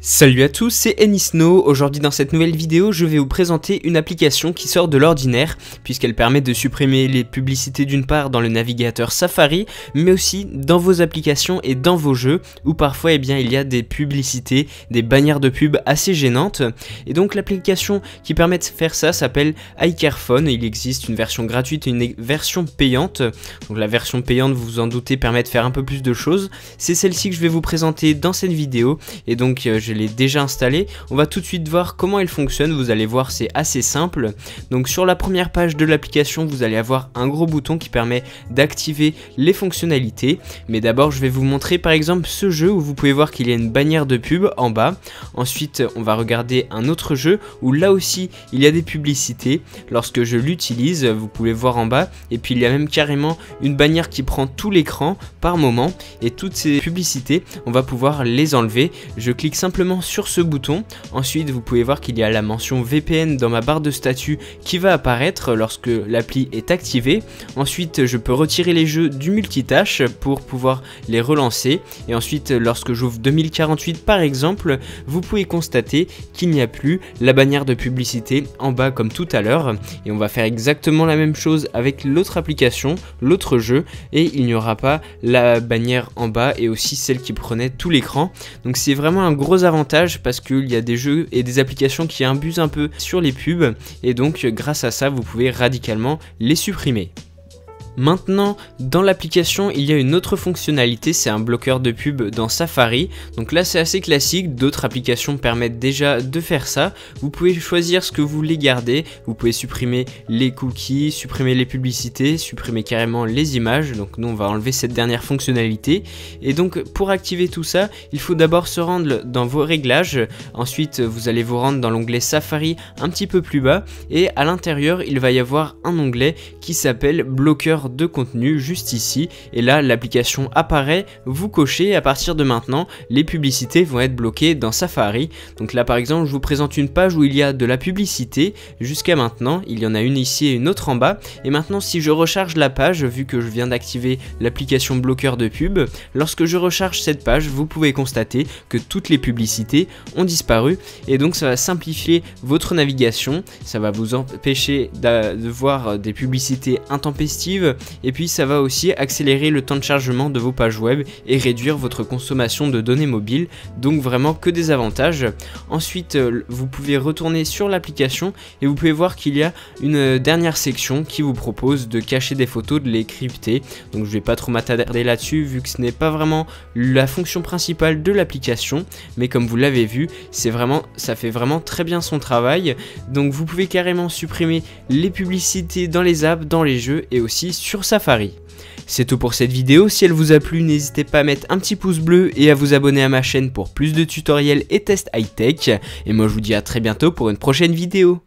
Salut à tous, c'est Enisno. Aujourd'hui dans cette nouvelle vidéo, je vais vous présenter une application qui sort de l'ordinaire puisqu'elle permet de supprimer les publicités d'une part dans le navigateur Safari, mais aussi dans vos applications et dans vos jeux où parfois il y a des publicités, des bannières de pub assez gênantes. Et donc l'application qui permet de faire ça s'appelle iCareFone. Il existe une version gratuite et une version payante. Donc la version payante, vous vous en doutez, permet de faire un peu plus de choses. C'est celle-ci que je vais vous présenter dans cette vidéo et donc je l'ai déjà installée. On va tout de suite voir comment elle fonctionne. Vous allez voir, c'est assez simple. Donc sur la première page de l'application, vous allez avoir un gros bouton qui permet d'activer les fonctionnalités. Mais d'abord, je vais vous montrer par exemple ce jeu où vous pouvez voir qu'il y a une bannière de pub en bas. Ensuite, on va regarder un autre jeu où là aussi il y a des publicités. Lorsque je l'utilise, vous pouvez voir en bas. Et puis il y a même carrément une bannière qui prend tout l'écran par moment. Et toutes ces publicités, on va pouvoir les enlever. Je clique simplement sur ce bouton. Ensuite, vous pouvez voir qu'il y a la mention VPN dans ma barre de statut qui va apparaître lorsque l'appli est activée. Ensuite, je peux retirer les jeux du multitâche pour pouvoir les relancer. Et ensuite, lorsque j'ouvre 2048 par exemple, vous pouvez constater qu'il n'y a plus la bannière de publicité en bas comme tout à l'heure. Et on va faire exactement la même chose avec l'autre application, l'autre jeu, et il n'y aura pas la bannière en bas et aussi celle qui prenait tout l'écran. Donc c'est vraiment un gros avantage parce qu'il y a des jeux et des applications qui abusent un peu sur les pubs et donc grâce à ça vous pouvez radicalement les supprimer. Maintenant, dans l'application, il y a une autre fonctionnalité, c'est un bloqueur de pub dans Safari. Donc là, c'est assez classique, d'autres applications permettent déjà de faire ça. Vous pouvez choisir ce que vous voulez garder, vous pouvez supprimer les cookies, supprimer les publicités, supprimer carrément les images. Donc nous, on va enlever cette dernière fonctionnalité. Et donc, pour activer tout ça, il faut d'abord se rendre dans vos réglages. Ensuite, vous allez vous rendre dans l'onglet Safari un petit peu plus bas. Et à l'intérieur, il va y avoir un onglet qui s'appelle bloqueur de contenu juste ici, et là l'application apparaît, vous cochez et à partir de maintenant les publicités vont être bloquées dans Safari. Donc là par exemple je vous présente une page où il y a de la publicité, jusqu'à maintenant il y en a une ici et une autre en bas, et maintenant si je recharge la page, vu que je viens d'activer l'application bloqueur de pub, lorsque je recharge cette page vous pouvez constater que toutes les publicités ont disparu, et donc ça va simplifier votre navigation, ça va vous empêcher de voir des publicités intempestives. Et puis ça va aussi accélérer le temps de chargement de vos pages web et réduire votre consommation de données mobiles, donc vraiment que des avantages. Ensuite vous pouvez retourner sur l'application et vous pouvez voir qu'il y a une dernière section qui vous propose de cacher des photos, de les crypter. Donc je vais pas trop m'attarder là-dessus vu que ce n'est pas vraiment la fonction principale de l'application, mais comme vous l'avez vu, ça fait vraiment très bien son travail. Donc vous pouvez carrément supprimer les publicités dans les apps, dans les jeux et aussi sur Safari. C'est tout pour cette vidéo, si elle vous a plu n'hésitez pas à mettre un petit pouce bleu et à vous abonner à ma chaîne pour plus de tutoriels et tests high-tech. Et moi je vous dis à très bientôt pour une prochaine vidéo.